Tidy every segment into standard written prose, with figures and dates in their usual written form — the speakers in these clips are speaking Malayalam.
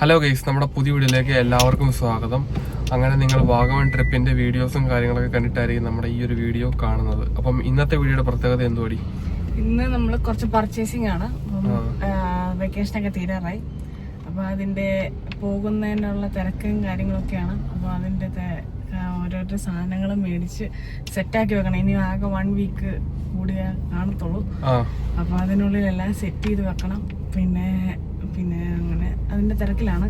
ഹലോ ഗൈസ്, നമ്മുടെ പുതിയ വീഡിയോയിലേക്ക് എല്ലാവർക്കും സ്വാഗതം. അങ്ങനെ നിങ്ങൾ വാഗമൺ ട്രിപ്പിന്റെ വീഡിയോസും കാര്യങ്ങളൊക്കെ കണ്ടിട്ടായിരിക്കും നമ്മുടെ ഈ ഒരു വീഡിയോ കാണുന്നത്. അപ്പം ഇന്നത്തെ വീഡിയോയുടെ പ്രത്യേകത എന്തുവാടി? ഇന്ന് നമ്മൾ കുറച്ച് പർച്ചേസിംഗ് ആണ്. വെക്കേഷനൊക്കെ തീരാറായി. അപ്പൊ അതിന്റെ പോകുന്നതിനുള്ള തിരക്കും കാര്യങ്ങളൊക്കെയാണ്. അപ്പൊ അതിന്റെ ഓരോരോ സാധനങ്ങളും മേടിച്ച് സെറ്റാക്കി വെക്കണം. ഇനി ആകെ 1 വീക്ക് കൂടിയേ കാണത്തുള്ളൂ. അപ്പൊ അതിനുള്ളിലെല്ലാം സെറ്റ് ചെയ്ത് വെക്കണം. പിന്നെ അങ്ങനെ അതിന്റെ തിരക്കിലാണ്.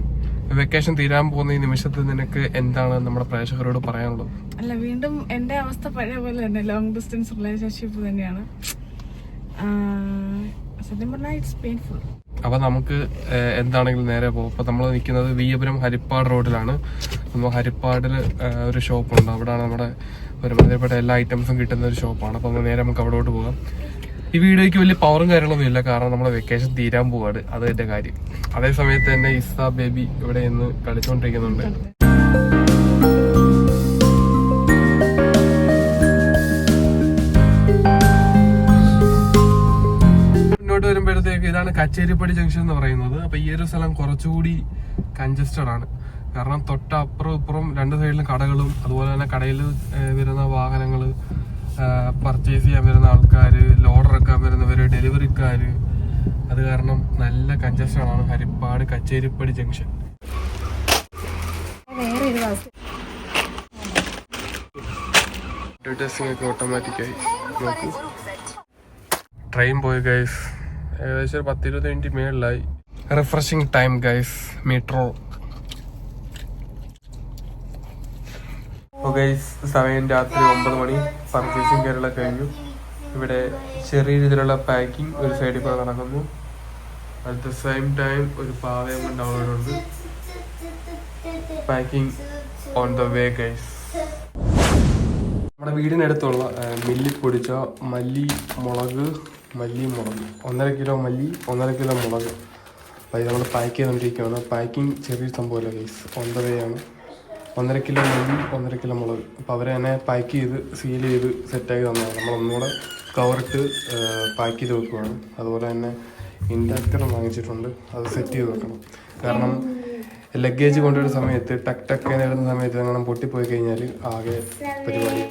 വെക്കേഷൻ തീരാൻ പോകുന്ന ഈ നിമിഷത്തിൽ നിനക്ക് എന്താണ് നമ്മുടെ പ്രേക്ഷകരോട് പറയാനുള്ളത്? അല്ല, വീണ്ടും എന്റെ അവസ്ഥ പഴയ പോലെ തന്നെ ലോങ് ഡിസ്റ്റൻസ് റിലേഷൻഷിപ്പ് തന്നെയാണ്. സത്യം പറഞ്ഞാൽ ഇറ്റ്സ് പെയിൻഫുൾ. അപ്പൊ നമുക്ക് എന്താണെങ്കിലും നേരെ പോകും. അപ്പൊ നമ്മൾ നിൽക്കുന്നത് വിയപുരം ഹരിപ്പാട് റോഡിലാണ്. നമ്മൾ ഹരിപ്പാടിൽ ഒരു ഷോപ്പുണ്ട്. അവിടെയാണ് നമ്മുടെ ഒരുമാതിരിപ്പെട്ട എല്ലാ ഐറ്റംസും കിട്ടുന്ന ഒരു ഷോപ്പാണ്. അപ്പൊ നേരെ നമുക്ക് അവിടോട്ട് പോകാം. ഈ വീഡിയോയ്ക്ക് വലിയ പവറും കാര്യങ്ങളൊന്നും ഇല്ല, കാരണം നമ്മുടെ വെക്കേഷൻ തീരാൻ പോവാണ്. അത് എന്റെ കാര്യം. അതേ സമയത്ത് തന്നെ ഇസ്താ ബേബി ഇവിടെ ഇന്ന് കളിച്ചുകൊണ്ടിരിക്കുന്നുണ്ട്. മുന്നോട്ട് വരുമ്പോഴത്തേക്ക് ഇതാണ് കച്ചേരിപ്പടി ജംഗ്ഷൻ എന്ന് പറയുന്നത്. അപ്പൊ ഈ ഒരു സ്ഥലം കുറച്ചുകൂടി കൺജസ്റ്റഡ് ആണ്. കാരണം തൊട്ടപ്പുറം ഇപ്പുറം രണ്ട് സൈഡിലും കടകളും അതുപോലെ തന്നെ കടയിൽ വരുന്ന വാഹനങ്ങള്, പർച്ചേസ് ചെയ്യാൻ വരുന്ന ആൾക്കാര്, ലോഡ് ഇറക്കാൻ വരുന്നവര്, ഡെലിവറിക്കാര്, അത് കാരണം നല്ല കൺജസ്റ്റഡ് ആണ് ഹരിപ്പാട് കച്ചേരിപ്പടി ജംഗ്ഷൻ. ഓട്ടോമാറ്റിക്കായി നോക്കൂ. ട്രെയിൻ പോയി ഗൈസ്. ഏകദേശം ഒരു 10-20 മിനിറ്റ് മേളിലായി. Refreshing time guys. മെട്രോ. സമയം രാത്രി 9 മണി. പർച്ചേസിംഗ് കാര്യങ്ങളൊക്കെ കഴിഞ്ഞു. ഇവിടെ ചെറിയ രീതിയിലുള്ള പാക്കിംഗ് ഒരു സൈഡിൽ കൂടെ നടക്കുന്നു. അറ്റ് ദ സെയിം ടൈം ഒരു പാവയം ഡൗൺലോഡ് ഉണ്ട്. Packing on the way guys. നമ്മുടെ വീടിനടുത്തുള്ള മില്ലിൽ പൊടിച്ച മല്ലിമുളക് 1.5 കിലോ മല്ലി, 1.5 കിലോ മുളക്. അപ്പോൾ ഇത് നമ്മൾ പാക്ക് ചെയ്തുകൊണ്ടിരിക്കുകയാണ്. പാക്കിംഗ് ചെറിയൊരു സംഭവമല്ല ഗൈസ്, ഓൺ ദ വേ ആണ്. 1.5 കിലോ മല്ലി, 1.5 കിലോ മുളക്. അപ്പോൾ അവർ തന്നെ പാക്ക് ചെയ്ത് സീൽ ചെയ്ത് സെറ്റാക്കി തന്നതാണ്. നമ്മളൊന്നുകൂടെ കവറിട്ട് പാക്ക് ചെയ്ത് വെക്കുകയാണ്. അതുപോലെ തന്നെ ഇൻഡക്ടർ വാങ്ങിച്ചിട്ടുണ്ട്, അത് സെറ്റ് ചെയ്ത് വെക്കണം. കാരണം ലഗേജ് കൊണ്ടുവരുന്ന സമയത്ത് ടക്ക് നേടുന്ന സമയത്ത് അങ്ങനെ പൊട്ടിപ്പോയി കഴിഞ്ഞാൽ ആകെ പരിപാടി.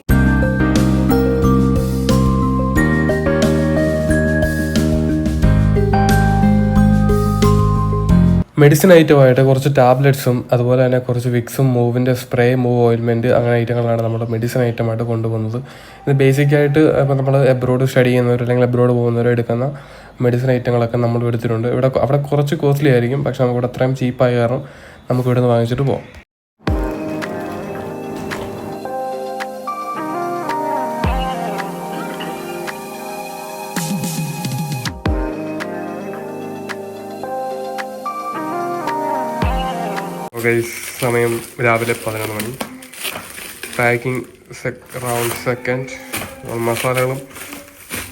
മെഡിസിൻ ഐറ്റമായിട്ട് കുറച്ച് ടാബ്ലറ്റ്സും അതുപോലെ തന്നെ കുറച്ച് വിക്സും, മൂവിൻ്റെ സ്പ്രേ, മൂവ് ഓയിൽമെൻറ്റ്, അങ്ങനെ ഐറ്റങ്ങളാണ് നമ്മുടെ മെഡിസിൻ ഐറ്റമായിട്ട് കൊണ്ടുപോകുന്നത്. ഇത് ബേസിക്കായിട്ട് ഇപ്പോൾ നമ്മൾ എബ്രോഡ് സ്റ്റഡി ചെയ്യുന്നവർ അല്ലെങ്കിൽ എബ്രോഡ് പോകുന്നവരോ എടുക്കുന്ന മെഡിസിൻ ഐറ്റങ്ങളൊക്കെ നമ്മൾ എടുത്തിട്ടുണ്ട്. അവിടെ കുറച്ച് കോസ്റ്റ്ലി ആയിരിക്കും, പക്ഷെ നമുക്കിവിടെ അത്രയും ചീപ്പായ കാരണം നമുക്ക് ഇവിടെ നിന്ന് വാങ്ങിച്ചിട്ട് പോകാം. സമയം രാവിലെ 11 മണി. Packing round second. മസാലകളും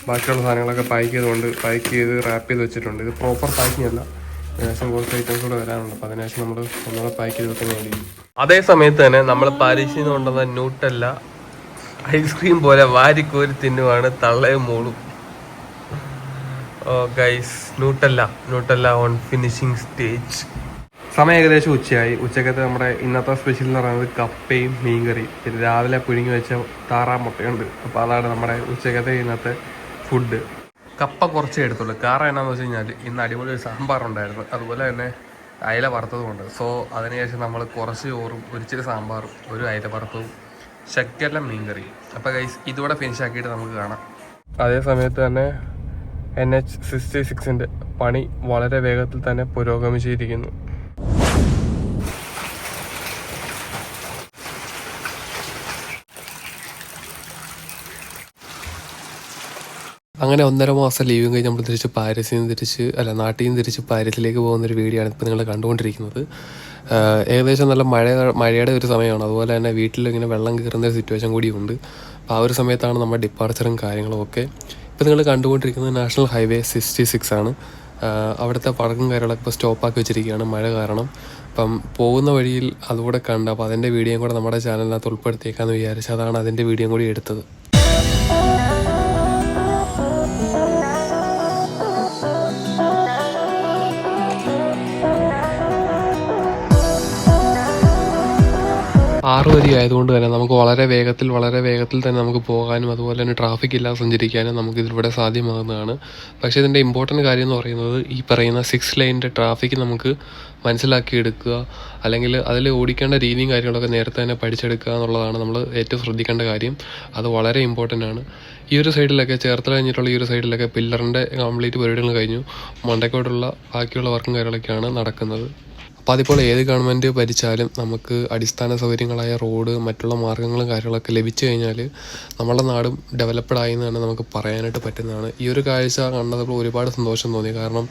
ബാക്കിയുള്ള സാധനങ്ങളൊക്കെ പാക്ക് ചെയ്ത് റാപ്പ് ചെയ്ത് വെച്ചിട്ടുണ്ട്. ഇത് പ്രോപ്പർ പാക്കിംഗ് അല്ല, ഏകദേശം കുറച്ച് ഐറ്റംസ് കൂടെ വരാനുണ്ട്. അപ്പോൾ അതിനുശേഷം നമ്മൾ ഒന്നുകൂടെ പാക്ക് ചെയ്ത് വെക്കുന്നതായിരിക്കും. അതേ സമയത്ത് തന്നെ നമ്മൾ പാരീസിൽ നിന്ന് കൊണ്ടുവന്ന ന്യൂട്ടല്ല ഐസ്ക്രീം പോലെ വാരിക്കോരി തിന്നുവാണ് തള്ളയും മോളും. Guys, Nutella on finishing stage. സമയം ഏകദേശം ഉച്ചയായി. ഉച്ചക്കത്തെ നമ്മുടെ ഇന്നത്തെ സ്പെഷ്യൽ എന്ന് പറയുന്നത് കപ്പയും മീൻകറിയും, പിന്നെ രാവിലെ പുഴുങ്ങി വെച്ച താറാമുട്ടയുണ്ട്. അപ്പോൾ അതാണ് നമ്മുടെ ഉച്ചക്കത്തെ ഇന്നത്തെ ഫുഡ്. കപ്പ കുറച്ചേ എടുത്തുള്ളൂ. കാരണം എന്നാന്ന് വെച്ച് കഴിഞ്ഞാൽ ഇന്ന് അടിപൊളി ഒരു സാമ്പാറുണ്ടായിരുന്നു, അതുപോലെ തന്നെ അയല വറുത്തതുമുണ്ട്. സോ അതിനുശേഷം നമ്മൾ കുറച്ച് ചോറും ഒരിച്ചിരി സാമ്പാറും ഒരു അയല വറുത്തതും ശക്കല മീൻകറിയും. അപ്പോൾ ഗൈസ് ഇതോടെ ഫിനിഷ് ആക്കിയിട്ട് നമുക്ക് കാണാം. അതേ സമയത്ത് തന്നെ NH66 പണി വളരെ വേഗത്തിൽ തന്നെ പുരോഗമിച്ചിരിക്കുന്നു. അങ്ങനെ 1.5 മാസം ലീവും കഴിഞ്ഞ് നമ്മൾ നാട്ടിൽ നിന്ന് തിരിച്ച് പാരീസിലേക്ക് പോകുന്നൊരു വീഡിയോ ആണ് ഇപ്പോൾ നിങ്ങൾ കണ്ടുകൊണ്ടിരിക്കുന്നത്. ഏകദേശം നല്ല മഴയുടെ ഒരു സമയമാണ്. അതുപോലെ തന്നെ വീട്ടിലിങ്ങനെ വെള്ളം കയറുന്ന ഒരു സിറ്റുവേഷൻ കൂടിയുണ്ട്. അപ്പോൾ ആ ഒരു സമയത്താണ് നമ്മുടെ ഡിപ്പാർച്ചറും കാര്യങ്ങളും ഒക്കെ. ഇപ്പോൾ നിങ്ങൾ കണ്ടുകൊണ്ടിരിക്കുന്നത് നാഷണൽ ഹൈവേ 66 ആണ്. അവിടുത്തെ പടക്കും കാര്യങ്ങളൊക്കെ ഇപ്പോൾ സ്റ്റോപ്പാക്കി വെച്ചിരിക്കുകയാണ് മഴ കാരണം. അപ്പം പോകുന്ന വഴിയിൽ അതുകൂടെ കണ്ട്, അപ്പോൾ അതിൻ്റെ വീഡിയോയും കൂടെ നമ്മുടെ ചാനലിനകത്ത് ഉൾപ്പെടുത്തിയേക്കാമെന്ന് വിചാരിച്ചു. അതാണ് അതിൻ്റെ വീഡിയോയും കൂടി എടുത്തത്. 6 വരി ആയതുകൊണ്ട് തന്നെ നമുക്ക് വളരെ വേഗത്തിൽ തന്നെ നമുക്ക് പോകാനും അതുപോലെ തന്നെ ട്രാഫിക് ഇല്ലാതെ സഞ്ചരിക്കാനും നമുക്ക് ഇതിലൂടെ സാധ്യമാകുന്നതാണ്. പക്ഷേ ഇതിൻ്റെ ഇമ്പോർട്ടൻറ്റ് കാര്യം എന്ന് പറയുന്നത് ഈ പറയുന്ന 6 ലൈനിൻ്റെ ട്രാഫിക് നമുക്ക് മനസ്സിലാക്കിയെടുക്കുക, അല്ലെങ്കിൽ അതിൽ ഓടിക്കേണ്ട രീതിയും കാര്യങ്ങളൊക്കെ നേരത്തെ തന്നെ പഠിച്ചെടുക്കുക എന്നുള്ളതാണ് നമ്മൾ ഏറ്റവും ശ്രദ്ധിക്കേണ്ട കാര്യം. അത് വളരെ ഇമ്പോർട്ടൻ്റ് ആണ്. ഈ ഒരു സൈഡിലൊക്കെ ചേർത്തല കഴിഞ്ഞിട്ടുള്ള ഈ ഒരു സൈഡിലൊക്കെ പില്ലറിൻ്റെ കംപ്ലീറ്റ് പരിപാടികൾ കഴിഞ്ഞു. മണ്ടക്കോട്ടുള്ള ബാക്കിയുള്ള വർക്കും കാര്യങ്ങളൊക്കെയാണ് നടക്കുന്നത്. അപ്പോൾ അതിപ്പോൾ ഏത് ഗവൺമെൻറ് ഭരിച്ചാലും നമുക്ക് അടിസ്ഥാന സൗകര്യങ്ങളായ റോഡ്, മറ്റുള്ള മാർഗ്ഗങ്ങളും കാര്യങ്ങളൊക്കെ ലഭിച്ചു കഴിഞ്ഞാൽ നമ്മുടെ നാടും ഡെവലപ്ഡ് ആയി എന്ന് തന്നെ നമുക്ക് പറയാനായിട്ട് പറ്റുന്നതാണ്. ഈ ഒരു കാഴ്ച കണ്ടപ്പോൾ ഒരുപാട് സന്തോഷം തോന്നി. കാരണം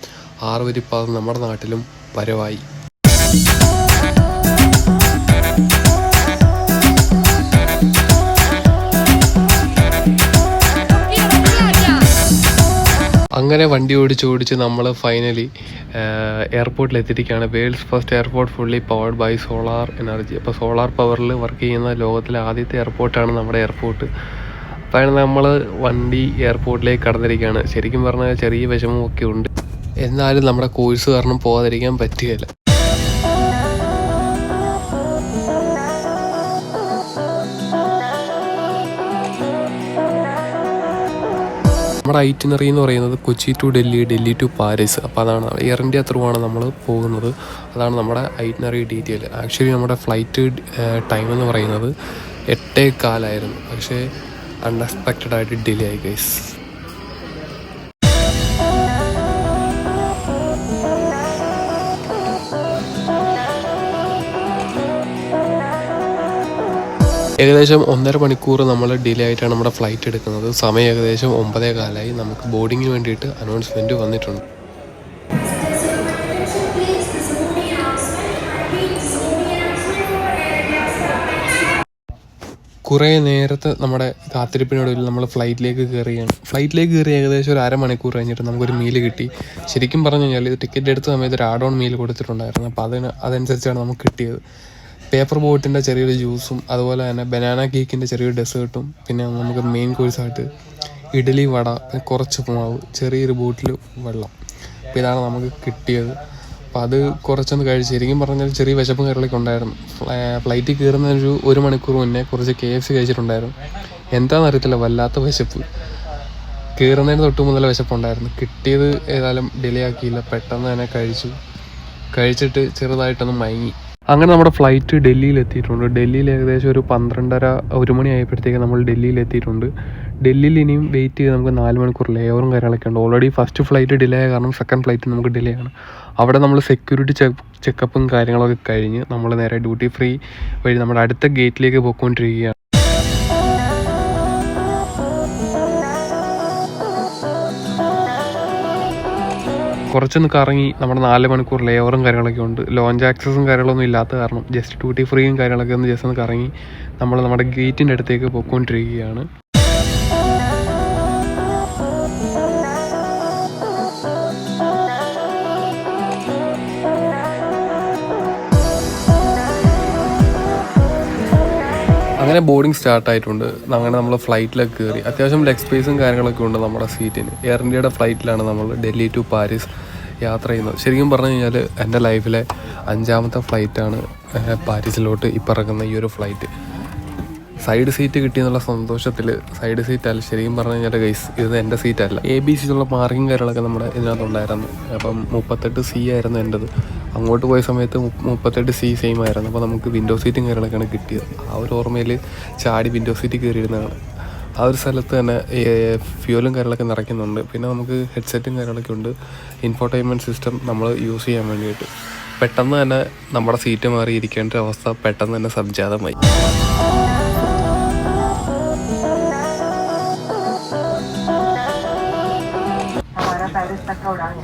6 വരിപ്പാത നമ്മുടെ നാട്ടിലും വരവായി. അങ്ങനെ വണ്ടി ഓടിച്ച് നമ്മൾ ഫൈനലി എയർപോർട്ടിൽ എത്തിയിരിക്കുകയാണ്. World's first airport fully powered by solar energy. അപ്പോൾ സോളാർ പവറിൽ വർക്ക് ചെയ്യുന്ന ലോകത്തിലെ ആദ്യത്തെ എയർപോർട്ടാണ് നമ്മുടെ എയർപോർട്ട്. അപ്പോൾ നമ്മൾ വണ്ടി എയർപോർട്ടിലേക്ക് കടന്നിരിക്കുകയാണ്. ശരിക്കും പറഞ്ഞാൽ ചെറിയ വിഷമമൊക്കെ ഉണ്ട്, എന്നാലും നമ്മുടെ കോഴ്സ് കാരണം പോകാതിരിക്കാൻ പറ്റുകയില്ല. നമ്മുടെ ഐറ്റിനറി എന്ന് പറയുന്നത് Kochi to Delhi, Delhi to Paris. അപ്പോൾ അതാണ് എയർ ഇന്ത്യ ത്രൂ ആണ് നമ്മൾ പോകുന്നത്. അതാണ് നമ്മുടെ ഐറ്റിനറി ഡീറ്റെയിൽ. ആക്ച്വലി നമ്മുടെ ഫ്ലൈറ്റ് ടൈം എന്ന് പറയുന്നത് 8:15 പക്ഷേ അൺഎക്സ്പെക്റ്റഡ് ആയിട്ട് ഡിലേ ആയി ഗൈസ്. ഏകദേശം 1.5 മണിക്കൂർ നമ്മൾ ഡിലേ ആയിട്ടാണ് നമ്മുടെ ഫ്ലൈറ്റ് എടുക്കുന്നത്. സമയം ഏകദേശം 9:15. നമുക്ക് ബോർഡിങ്ങിന് വേണ്ടിയിട്ട് അനൗൺസ്മെൻറ്റ് വന്നിട്ടുണ്ട്. കുറേ നേരത്തെ നമ്മുടെ കാത്തിരിപ്പിനൊടുവിൽ നമ്മൾ ഫ്ലൈറ്റിലേക്ക് കയറി ഏകദേശം ഒരു 1/2 മണിക്കൂർ കഴിഞ്ഞിട്ട് നമുക്കൊരു മീൽ കിട്ടി. ശരിക്കും പറഞ്ഞു കഴിഞ്ഞാൽ ഇത് ടിക്കറ്റ് എടുത്ത സമയത്ത് ഒരു ആഡ് ഓൺ മീൽ കൊടുത്തിട്ടുണ്ടായിരുന്നു. അപ്പോൾ അതനുസരിച്ചാണ് നമുക്ക് കിട്ടിയത്. പേപ്പർ ബോട്ടിൻ്റെ ചെറിയൊരു ജ്യൂസും അതുപോലെ തന്നെ ബനാന കേക്കിൻ്റെ ചെറിയൊരു ഡെസേർട്ടും, പിന്നെ നമുക്ക് മെയിൻ കോഴ്സായിട്ട് ഇഡ്ഡലി, വട, കുറച്ച് മാവ്, ചെറിയൊരു ബോട്ടിൽ വെള്ളം. അപ്പോൾ ഇതാണ് നമുക്ക് കിട്ടിയത്. അപ്പോൾ അത് കുറച്ചൊന്ന് കഴിച്ച്, ശരിക്കും പറഞ്ഞാൽ ചെറിയ വിശപ്പും കാര്യങ്ങളൊക്കെ ഉണ്ടായിരുന്നു. ഫ്ലൈറ്റിൽ കയറുന്നൊരു 1 മണിക്കൂർ മുന്നേ കുറച്ച് KFC കഴിച്ചിട്ടുണ്ടായിരുന്നു. എന്താണെന്നറിയത്തില്ല, വല്ലാത്ത വിശപ്പ്. കയറുന്നതിന് തൊട്ട് മുതൽ വിശപ്പുണ്ടായിരുന്നു. കിട്ടിയത് ഏതായാലും ഡിലേ ആക്കിയില്ല, പെട്ടെന്ന് തന്നെ കഴിച്ചിട്ട് ചെറുതായിട്ടൊന്ന് മയങ്ങി. അങ്ങനെ നമ്മുടെ ഫ്ലൈറ്റ് ഡൽഹിയിൽ എത്തിയിട്ടുണ്ട്. ഡൽഹിയിൽ ഏകദേശം ഒരു 12:30-1 മണി ആയപ്പോഴത്തേക്ക് നമ്മൾ ഡൽഹിയിൽ എത്തിയിട്ടുണ്ട്. ഡൽഹിയിൽ ഇനിയും വെയിറ്റ് ചെയ്ത് നമുക്ക് 4 മണിക്കൂർ ലേ ഓവറും കാര്യങ്ങളൊക്കെ ഉണ്ട്. ഓൾറെഡി ഫസ്റ്റ് ഫ്ലൈറ്റ് ഡിലേ ആയ കാരണം സെക്കൻഡ് ഫ്ലൈറ്റ് നമുക്ക് ഡിലേ ആണ്. അവിടെ നമ്മൾ സെക്യൂരിറ്റി ചെക്കപ്പും കാര്യങ്ങളൊക്കെ കഴിഞ്ഞ് നമ്മൾ നേരെ ഡ്യൂട്ടി ഫ്രീ വഴി നമ്മുടെ അടുത്ത ഗേറ്റിലേക്ക് പോയിക്കൊണ്ടിരിക്കുകയാണ്. കുറച്ചൊന്ന് കറങ്ങി നമ്മുടെ 4 മണിക്കൂർ ലേ ഓവറും കാര്യങ്ങളൊക്കെ ഉണ്ട്. ലോഞ്ച് ആക്സസും കാര്യങ്ങളൊന്നും ഇല്ലാത്ത കാരണം ജസ്റ്റ് ഡ്യൂട്ടി ഫ്രീയും കാര്യങ്ങളൊക്കെ ഒന്ന് ജസ്റ്റ് ഒന്ന് കറങ്ങി നമ്മൾ നമ്മുടെ ഗേറ്റിൻ്റെ അടുത്തേക്ക് പോയിക്കൊണ്ടിരിക്കുകയാണ്. അങ്ങനെ ബോർഡിങ് സ്റ്റാർട്ടായിട്ടുണ്ട്. അങ്ങനെ നമ്മൾ ഫ്ലൈറ്റിലൊക്കെ കയറി. അത്യാവശ്യം ലെഗ് സ്പേസും കാര്യങ്ങളൊക്കെ ഉണ്ട് നമ്മുടെ സീറ്റിന്. എയർ ഇന്ത്യയുടെ ഫ്ലൈറ്റിലാണ് നമ്മൾ ഡൽഹി ടു പാരീസ് യാത്ര ചെയ്യുന്നത്. ശരിക്കും പറഞ്ഞു കഴിഞ്ഞാൽ എൻ്റെ ലൈഫിലെ 5ാമത്തെ ഫ്ലൈറ്റാണ് പാരീസിലോട്ട് ഇപ്പോൾ ഇറങ്ങുന്ന ഈ ഒരു ഫ്ലൈറ്റ്. സൈഡ് സീറ്റ് കിട്ടിയെന്നുള്ള സന്തോഷത്തിൽ, സൈഡ് സീറ്റല്ല ശരിക്കും പറഞ്ഞു കഴിഞ്ഞാൽ ഗൈസ്, ഇത് എൻ്റെ സീറ്റല്ല. ABC ഉള്ള മാർക്കിങ് കാര്യങ്ങളൊക്കെ നമ്മുടെ ഇതിനകത്തുണ്ടായിരുന്നു. അപ്പം 38C ആയിരുന്നു എൻ്റെത്. അങ്ങോട്ട് പോയ സമയത്ത് 38C സെയിം ആയിരുന്നു. അപ്പോൾ നമുക്ക് വിൻഡോ സീറ്റും കാര്യങ്ങളൊക്കെയാണ് കിട്ടിയത്. ആ ഒരു ഓർമ്മയിൽ ചാടി വിൻഡോ സീറ്റ് കയറിയിരുന്നതാണ്. ആ ഒരു സ്ഥലത്ത് തന്നെ ഫ്യൂലും കാര്യങ്ങളൊക്കെ നിറയ്ക്കുന്നുണ്ട്. പിന്നെ നമുക്ക് ഹെഡ്സെറ്റും കാര്യങ്ങളൊക്കെ ഉണ്ട്. ഇൻഫോർടൈൻമെൻറ്റ് സിസ്റ്റം നമ്മൾ യൂസ് ചെയ്യാൻ വേണ്ടിയിട്ട്. പെട്ടെന്ന് തന്നെ നമ്മുടെ സീറ്റ് മാറിയിരിക്കേണ്ട അവസ്ഥ പെട്ടെന്ന് തന്നെ സംജാതമായി.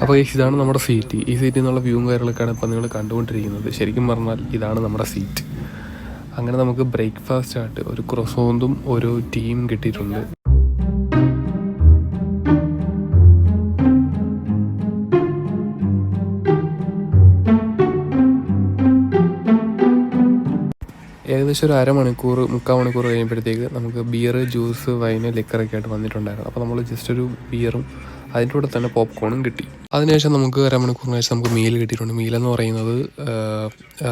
അപ്പോൾ ഇതാണ് നമ്മുടെ സീറ്റ്. ഈ സീറ്റിൽ നിന്നുള്ള വ്യൂവും കാര്യങ്ങളൊക്കെയാണ് ഇപ്പോൾ നിങ്ങൾ കണ്ടുകൊണ്ടിരിക്കുന്നത്. ശരിക്കും പറഞ്ഞാൽ ഇതാണ് നമ്മുടെ സീറ്റ്. അങ്ങനെ നമുക്ക് ബ്രേക്ക്ഫാസ്റ്റ് ആയിട്ട് ഒരു ക്രോസോന്തും ഒരു ടീയും കിട്ടിയിട്ടുണ്ട്. ഏകദേശം ഒരു 1/2 മണിക്കൂർ 3/4 മണിക്കൂർ കഴിയുമ്പോഴത്തേക്ക് നമുക്ക് ബിയർ, ജ്യൂസ്, വൈന്, ലിക്കറൊക്കെ ആയിട്ട് വന്നിട്ടുണ്ടായിരുന്നു. അപ്പോൾ നമ്മൾ ജസ്റ്റ് ഒരു ബിയറും അതിൻ്റെ കൂടെ തന്നെ പോപ്കോണും കിട്ടി. അതിനുശേഷം നമുക്ക് അരമണിക്കൂറിന് ശേഷം നമുക്ക് മീൽ കിട്ടിയിട്ടുണ്ട്. മീലെന്ന് പറയുന്നത്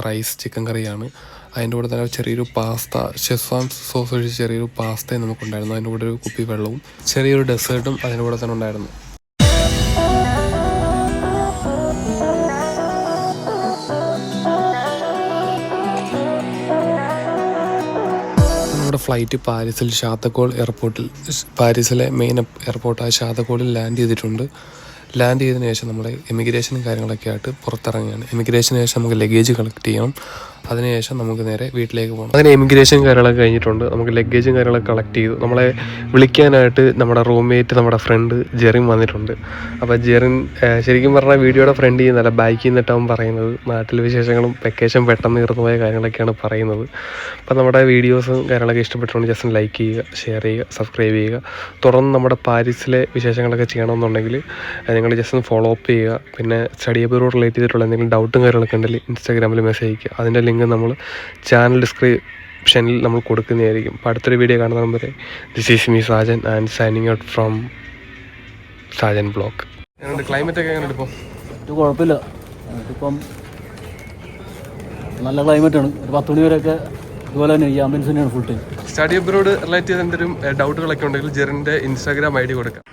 റൈസ് ചിക്കൻ കറിയാണ്. അതിൻ്റെ കൂടെ തന്നെ ചെറിയൊരു പാസ്ത, ഷെസ്വാൻ സോസ് ഒഴിച്ച് ചെറിയൊരു പാസ്തയും നമുക്കുണ്ടായിരുന്നു. അതിൻ്റെ കൂടെ ഒരു കുപ്പി വെള്ളവും ചെറിയൊരു ഡെസേർട്ടും അതിൻ്റെ കൂടെ തന്നെ ഉണ്ടായിരുന്നു. നമ്മുടെ ഫ്ലൈറ്റ് പാരീസിൽ ഷാത്തഗോൾ എയർപോർട്ടിൽ, പാരീസിലെ മെയിൻ എയർപോർട്ടായ ഷാത്തഗോളിൽ ലാൻഡ് ചെയ്തിട്ടുണ്ട്. ലാൻഡ് ചെയ്തതിന് ശേഷം നമ്മൾ എമിഗ്രേഷനും കാര്യങ്ങളൊക്കെ ആയിട്ട് പുറത്തിറങ്ങുകയാണ്. എമിഗ്രേഷന് ശേഷം നമുക്ക് ലഗേജ് കളക്ട് ചെയ്യണം. അതിനുശേഷം നമുക്ക് നേരെ വീട്ടിലേക്ക് പോകണം. അങ്ങനെ എമിഗ്രേഷൻ കാര്യങ്ങളൊക്കെ കഴിഞ്ഞിട്ടുണ്ട്. നമുക്ക് ലഗേജും കാര്യങ്ങളൊക്കെ കളക്ട് ചെയ്തു. നമ്മളെ വിളിക്കാനായിട്ട് നമ്മുടെ റൂംമേറ്റ്, നമ്മുടെ ഫ്രണ്ട് ജെറിൻ വന്നിട്ടുണ്ട്. അപ്പോൾ ജെറിൻ ശരിക്കും പറഞ്ഞാൽ വീഡിയോയുടെ ഫ്രണ്ട് ചെയ്യുന്നല്ല, ബൈക്കിൽ നിന്നിട്ടാവും പറയുന്നത്. നാട്ടിലെ വിശേഷങ്ങളും വെക്കേഷൻ പെട്ടെന്ന് തീർന്നു പോയ കാര്യങ്ങളൊക്കെയാണ് പറയുന്നത്. അപ്പോൾ നമ്മുടെ വീഡിയോസും കാര്യങ്ങളൊക്കെ ഇഷ്ടപ്പെട്ടുകൊണ്ട് ജസ്റ്റ് ലൈക്ക് ചെയ്യുക, ഷെയർ ചെയ്യുക, സബ്സ്ക്രൈബ് ചെയ്യുക. തുടർന്ന് നമ്മുടെ പാരീസിലെ വിശേഷങ്ങളൊക്കെ ചെയ്യണമെന്നുണ്ടെങ്കിൽ നിങ്ങൾ ജസ്റ്റ് ഒന്ന് ഫോളോ അപ്പ് ചെയ്യുക. പിന്നെ സ്റ്റഡി അബ്രോഡ് റിലേറ്റ് ചെയ്തിട്ടുള്ള എന്തെങ്കിലും ഡൗട്ടും കാര്യങ്ങളൊക്കെ ഉണ്ടെങ്കിൽ ഇൻസ്റ്റാഗ്രാമിൽ മെസ്സേജ് അയക്കുക. അതിൻ്റെ ലിങ്ക് നമ്മൾ ചാനൽ ഡിസ്ക്രിപ്ഷനിൽ നമ്മൾ കൊടുക്കുന്നതായിരിക്കും. അപ്പോൾ അടുത്തൊരു വീഡിയോ കാണുന്ന വരെ this is me Sajan and signing out from Sajan blog. Climate ഒക്കെ എങ്ങനെ ഇപ്പോൾ? ഇത് കുഴപ്പമില്ല, നമുക്കിപ്പം നല്ല ക്ലൈമറ്റാണ്. ഒരു 10 മണി വരെയൊക്കെ ഇതുപോലെ തന്നെ ഈ ആംബുലൻസ് തന്നെയാണ് full time. Study abroad relate ചെയ്ത് എന്തെങ്കിലും ഡൗട്ടുകളൊക്കെ ഉണ്ടെങ്കിൽ ജെറിൻ്റെ ഇൻസ്റ്റാഗ്രാം ID കൊടുക്കാം.